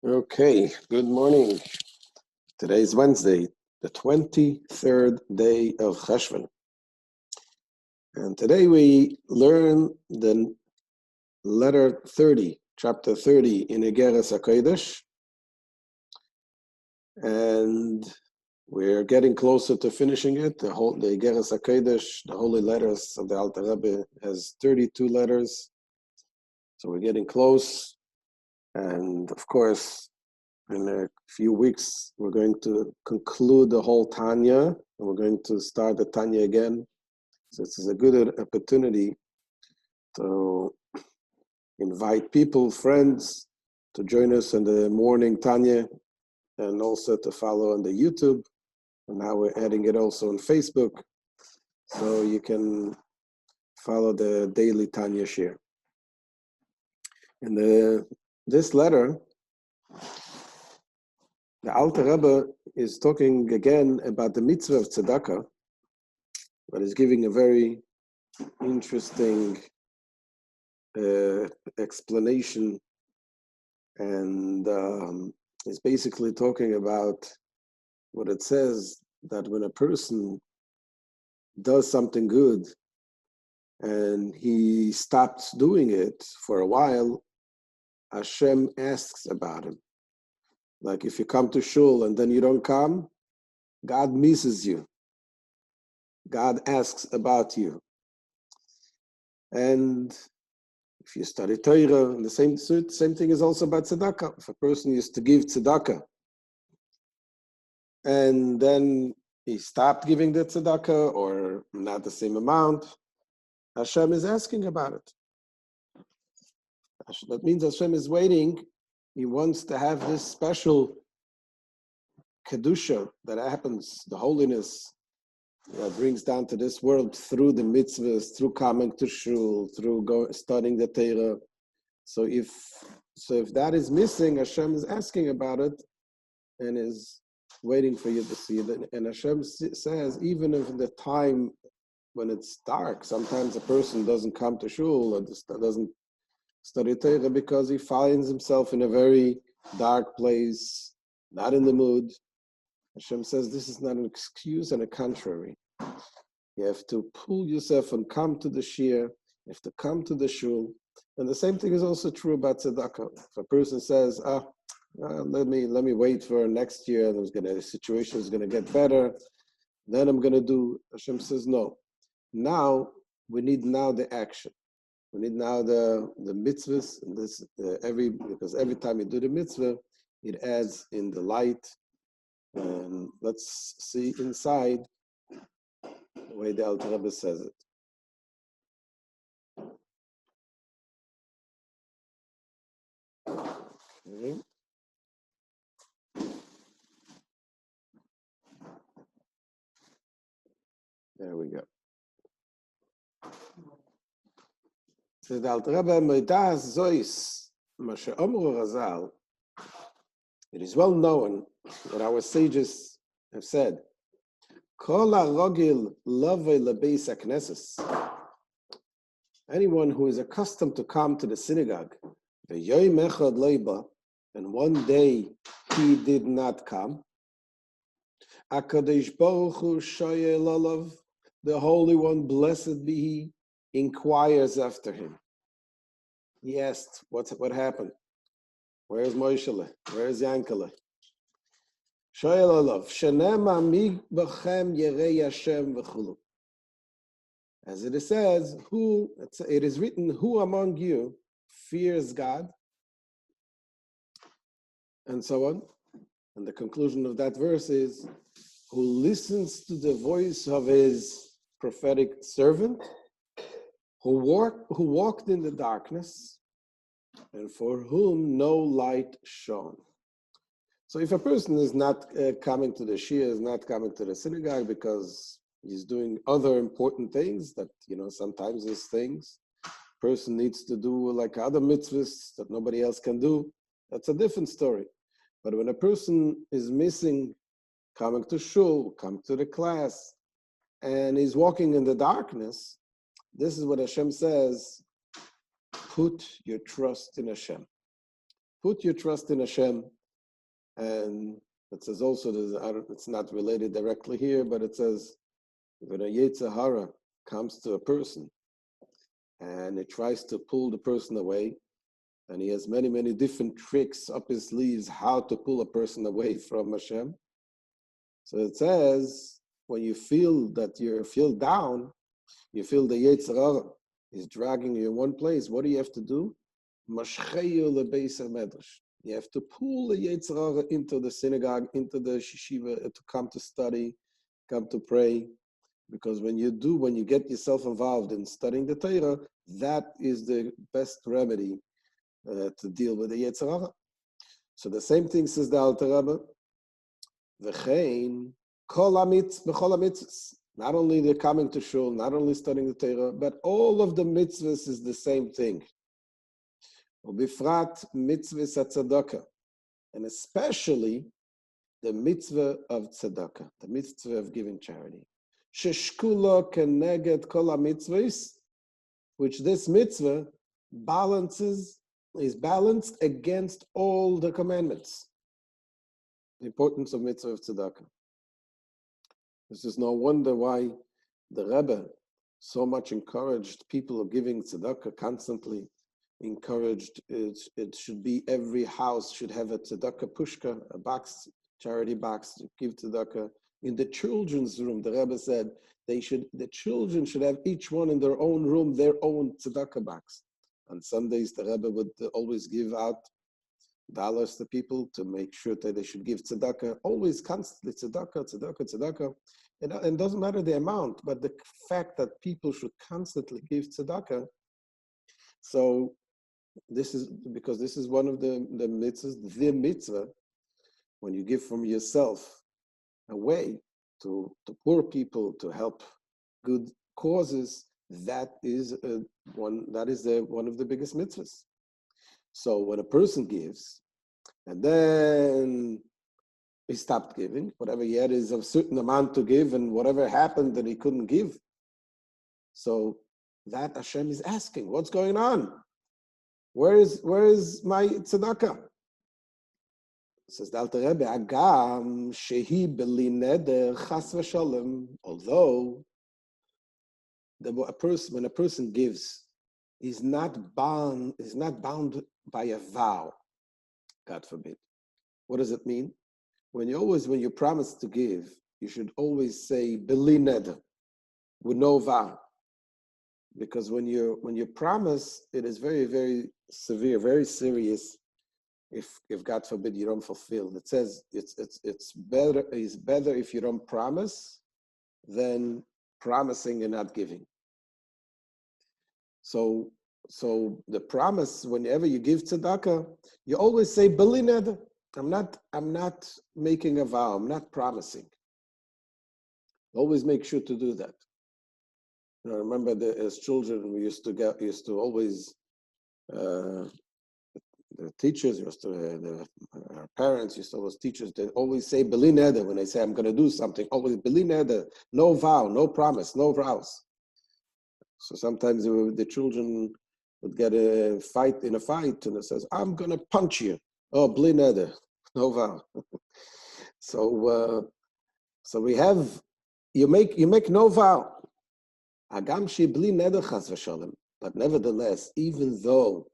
Okay, good morning. Today is Wednesday, the 23rd day of Cheshvan. And today we learn the letter 30, chapter 30 in Igeret HaKodesh. And we're getting closer to finishing it. The Igeret HaKodesh, the holy letters of the Alter Rebbe, has 32 letters. So we're getting close. And of course, in a few weeks, we're going to conclude the whole Tanya, and we're going to start the Tanya again. So this is a good opportunity to invite people, friends, to join us in the morning Tanya, and also to follow on the YouTube. And now we're adding it also on Facebook, so you can follow the daily Tanya share. In this letter, the Alter Rebbe is talking again about the mitzvah of tzedakah, but is giving a very interesting explanation, and is basically talking about what it says, that when a person does something good and he stops doing it for a while, Hashem asks about him. Like if you come to shul and then you don't come, God misses you. God asks about you. And if you study Torah, and the same thing is also about tzedakah. If a person used to give tzedakah, and then he stopped giving the tzedakah, or not the same amount, Hashem is asking about it. That means Hashem is waiting. He wants to have this special kedusha that happens, the holiness that brings down to this world through the mitzvahs, through coming to shul, through studying the Torah. So if that is missing, Hashem is asking about it and is waiting for you to see it. And Hashem says, even if the time when it's dark, sometimes a person doesn't come to shul or doesn't study Torah because he finds himself in a very dark place, not in the mood. Hashem says this is not an excuse, and a contrary. You have to pull yourself and come to the shir. You have to come to the shul. And the same thing is also true about tzedakah. If a person says, let me wait for next year, the situation is going to get better, then I'm going to do, Hashem says no. Now, we need the action. We need now the mitzvahs, and this because every time you do the mitzvah, it adds in the light. And let's see inside the way the Alter Rebbe says it. Okay. There we go. So the Alter Rebbe Meidas Zois Mashe Omru Razal. It is well known that our sages have said, Kol HaRogil Lovei Lebeis HaKnesses. Anyone who is accustomed to come to the synagogue, V'yoyim echad leiba, and one day he did not come, HaKodesh Baruch Hu shoyel olav, the Holy One, blessed be He, inquires after him. He asked, what happened? Where's Moishele? Where's Yankele? Shoyel olav, shenema mi b'chem yerei Hashem v'chulu. As it says, it is written, who among you fears God? And so on. And the conclusion of that verse is, who listens to the voice of his prophetic servant, who walked in the darkness, and for whom no light shone. So if a person is not coming to the shir, is not coming to the synagogue because he's doing other important things that, sometimes these things person needs to do, like other mitzvahs that nobody else can do, that's a different story. But when a person is missing coming to shul, come to the class, and he's walking in the darkness, this is what Hashem says, put your trust in Hashem. Put your trust in Hashem. And it says also, it's not related directly here, but it says, when a Yetzer Hara comes to a person and it tries to pull the person away, and he has many, many different tricks up his sleeves how to pull a person away from Hashem. So it says, when you feel that you feel down, you feel the Yetzer Hara is dragging you in one place, what do you have to do? Mashcheyu lebeis hamedrash. You have to pull the Yetzer Hara into the synagogue, into the yeshiva, to come to study, come to pray. Because when you get yourself involved in studying the Torah, that is the best remedy to deal with the Yetzer Hara. So the same thing says the Alter Rebbe, V'chein kol mitzvahs. Not only the coming to shul, not only studying the Torah, but all of the mitzvahs is the same thing. Ubifrat mitzvahs tzedakah, and especially the mitzvah of tzedakah, the mitzvah of giving charity. Sheshkula keneged kol mitzvahs, which this mitzvah is balanced against all the commandments. The importance of mitzvah of tzedakah. This is no wonder why the Rebbe so much encouraged people of giving tzedakah constantly. Encouraged it should be every house should have a tzedakah pushka, a box, charity box to give tzedakah. In the children's room, the Rebbe said the children should have each one in their own room their own tzedakah box. On Sundays, the Rebbe would always give out dollars to people to make sure that they should give tzedakah, always constantly tzedakah. And it doesn't matter the amount, but the fact that people should constantly give tzedakah. So this is because this is one of the mitzvahs, the mitzvah, when you give from yourself away to poor people, to help good causes, that is one of the biggest mitzvahs. So when a person gives, and then he stopped giving, whatever he had is a certain amount to give, and whatever happened that he couldn't give. So that Hashem is asking, what's going on? Where is my tzedakah? Says the Alter Rebbe, Agam shehi beli neder chas v'shalom. Although when a person gives, is not bound by a vow. God forbid. What does it mean? When you promise to give, you should always say beli neder, with no vow. Because when you promise, it is very, very severe, very serious. If God forbid you don't fulfill, it says it's better if you don't promise than promising and not giving. So the promise, whenever you give tzedakah, you always say beli neder. I'm not making a vow. I'm not promising. Always make sure to do that. I remember as children, we used to always, the teachers, our parents used to always teach us, they always say beli neder when they say, I'm going to do something, always beli neder, no vow, no promise, no vows. So sometimes the children would get in a fight, and it says, I'm going to punch you. Oh, beli neder, no vow. So we have, you make no vow. Agam shebli neder chas v'shalom. But nevertheless, even though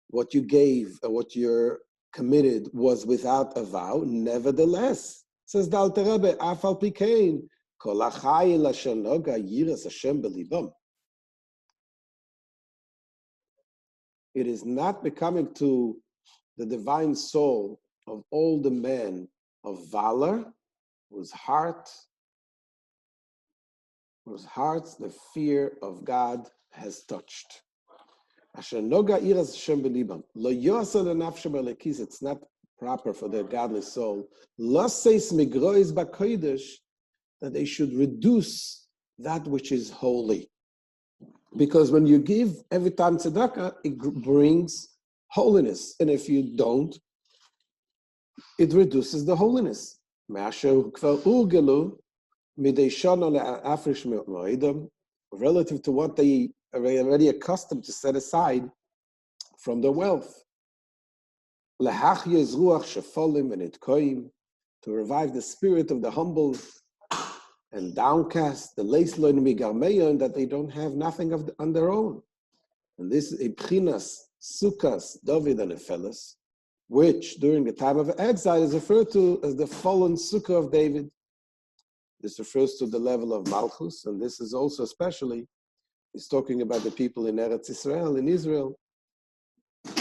what you gave or what you're committed was without a vow, nevertheless, says the Alter Rebbe, af al pi kein, kol hachayil asher noga yiras Hashem belibam. It is not becoming to the divine soul of all the men of valor whose hearts the fear of God has touched. It's not proper for the godly soul that they should reduce that which is holy. Because when you give every time tzedakah, it brings holiness. And if you don't, it reduces the holiness. Relative to what they are already accustomed to set aside from their wealth. Lehachya ruach shefolim and itkoim, to revive the spirit of the humble and downcast, the leisloin migarmeyon, that they don't have nothing on their own. And this is a bchinas sukas David and Ephelis, which during the time of exile is referred to as the fallen sukkah of David. This refers to the level of Malchus, and this is also especially, he's talking about the people in Eretz Israel, in Israel,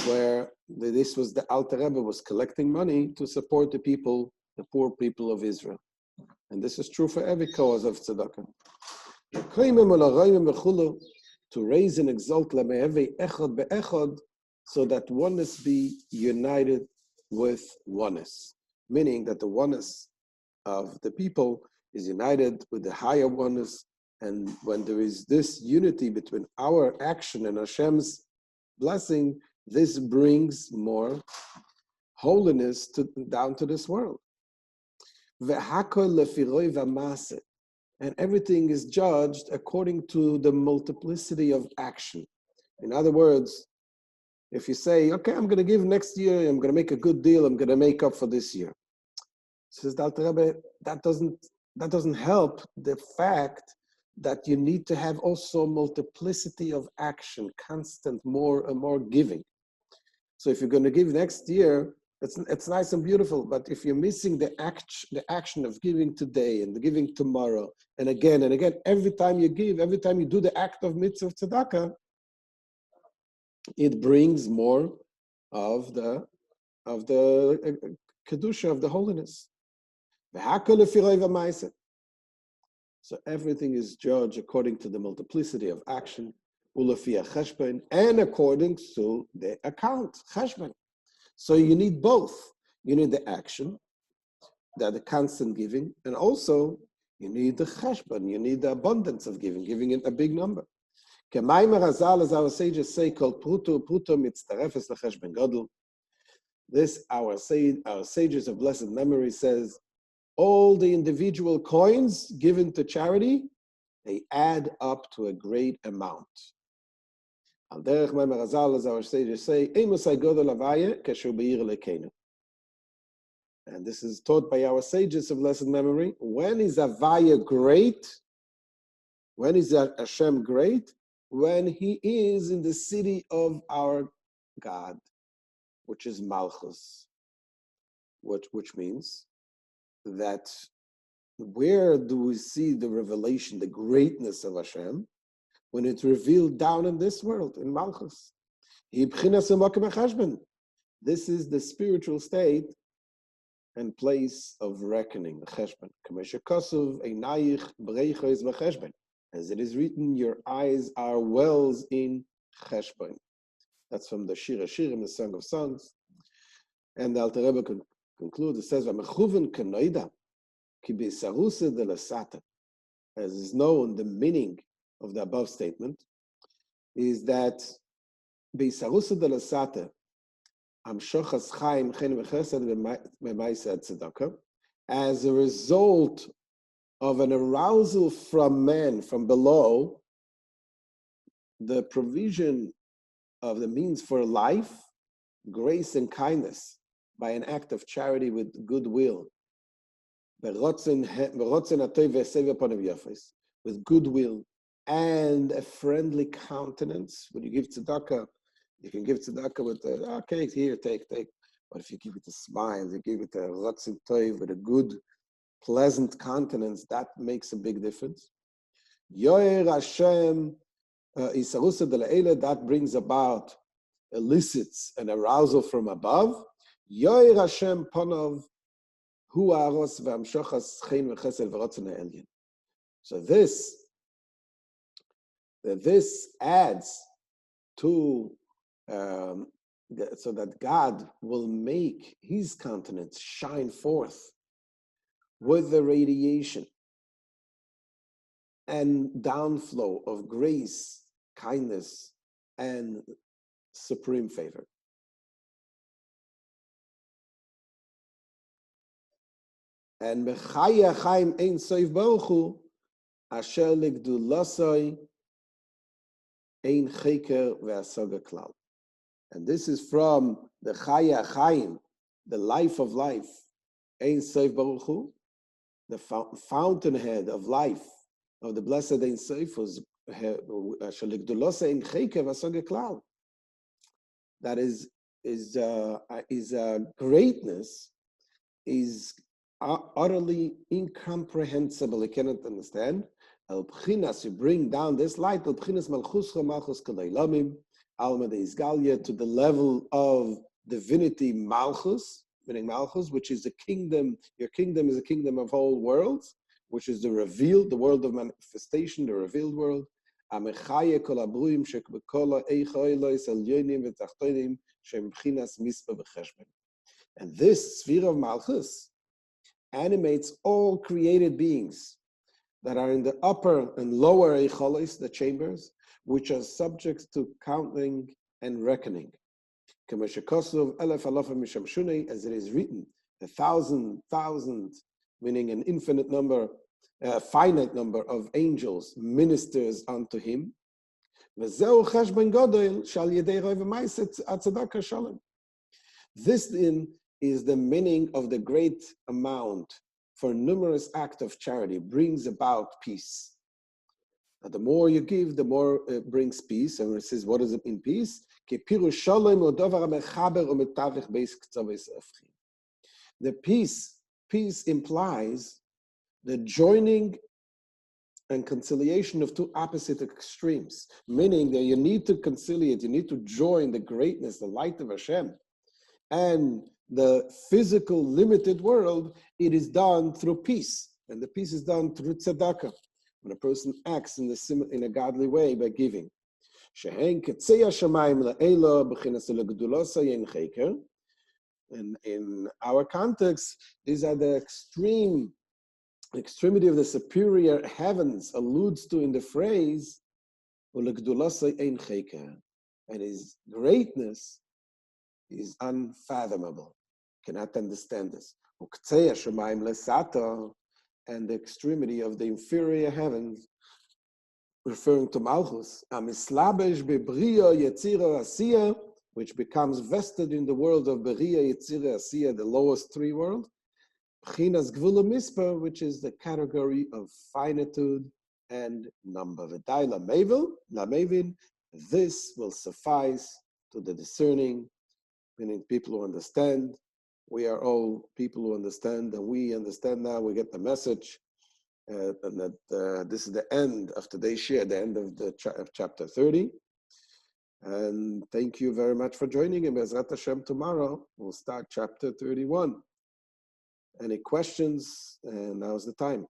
where this was the Alter Rebbe was collecting money to support the people, the poor people of Israel. And this is true for every cause of tzedakah. To raise and exalt so that oneness be united with oneness. Meaning that the oneness of the people is united with the higher oneness. And when there is this unity between our action and Hashem's blessing, this brings more holiness down to this world. And everything is judged according to the multiplicity of action. In other words, if you say, okay, I'm going to give next year, I'm going to make a good deal, I'm going to make up for this year. Says the Alter Rebbe, that doesn't help the fact that you need to have also multiplicity of action, constant, more and more giving. So if you're going to give next year, it's nice and beautiful, but if you're missing the action of giving today and the giving tomorrow, and again, every time you give, every time you do the act of mitzvah tzedakah, it brings more of the kedusha, of the holiness. So everything is judged according to the multiplicity of action, and according to the account, cheshvan. So you need both. You need the action, the constant giving, and also you need the cheshvan, you need the abundance of giving it a big number. As our sages say, called pruto mitztarefes lecheshvan gadol. This, our sages of blessed memory says, all the individual coins given to charity, they add up to a great amount. Al derech maimer Hazal, as our sages say, and this is taught by our sages of blessed memory. When is Avaya great? When is Hashem great? When he is in the city of our God, which is Malchus, which means that where do we see the revelation, the greatness of Hashem? When it's revealed down in this world, in Malchus. This is the spiritual state and place of reckoning, the Cheshvan. As it is written, your eyes are wells in Cheshvan. That's from the Shir HaShirim, the Song of Songs. And the Alter Rebbe concludes, it says, as is known, the meaning of the above statement is that Beisarusa de la Sata, Amshochas Chaim Chen V'Chesed B'Maisa Tzedakah, as a result of an arousal from men from below, the provision of the means for life, grace and kindness by an act of charity with goodwill, with goodwill and a friendly countenance. When you give tzedakah, you can give tzedakah with okay, here, take. But if you give it a smile, you give it a rotzin toiv with a good, pleasant countenance, that makes a big difference. Yoer Hashem isarusa de la'ela, that brings about, elicits an arousal from above. Yoer Hashem panov hu aros v'amshachas chen v'chesed v'rotzin ha'elyon. So this adds to so that God will make his countenance shine forth with the radiation and downflow of grace, kindness, and supreme favor. And Mechaya Chaim Ein Soif Baruch Hu Asher Ligdulasoi Ein Cheker Ve'asaga Klal. And this is from the Chaya Chaim, the life of life, Ein Sof Baruch Hu, the fountainhead of life of the blessed Ein Sof, was that is greatness is utterly incomprehensible. You cannot understand. Al Bchinas, you bring down this light, Al Bchinas Malchuscha Malchus Kaleilamim, Alma de Isgalia, to the level of divinity Malchus, meaning Malchus, which is the kingdom. Your kingdom is a kingdom of whole worlds, which is the revealed, the world of manifestation, the revealed world. And this sphere of Malchus animates all created beings that are in the upper and lower eicholos, the chambers, which are subject to counting and reckoning. As it is written, 1,000, meaning an infinite number, a finite number of angels ministers unto him. This then is the meaning of the great amount for numerous acts of charity, brings about peace. Now, the more you give, the more it brings peace. And it says, what does it mean, peace? The peace implies the joining and conciliation of two opposite extremes, meaning that you need to conciliate, you need to join the greatness, the light of Hashem, and the physical limited world. It is done through peace, and the peace is done through tzedakah, when a person acts in a godly way by giving. And in our context, these are the extremity of the superior heavens, alludes to in the phrase, and his greatness is unfathomable. Cannot understand this. And the extremity of the inferior heavens, referring to Malchus, which becomes vested in the world of Beriya, Yetzira, Asiya, the lowest three worlds, which is the category of finitude and number. This will suffice to the discerning, meaning people who understand. We are all people who understand, and we understand now. We get the message, and that this is the end of today's share, the end of the chapter 30. And thank you very much for joining. And Bezrat Hashem, tomorrow we'll start chapter 31. Any questions? And now's the time.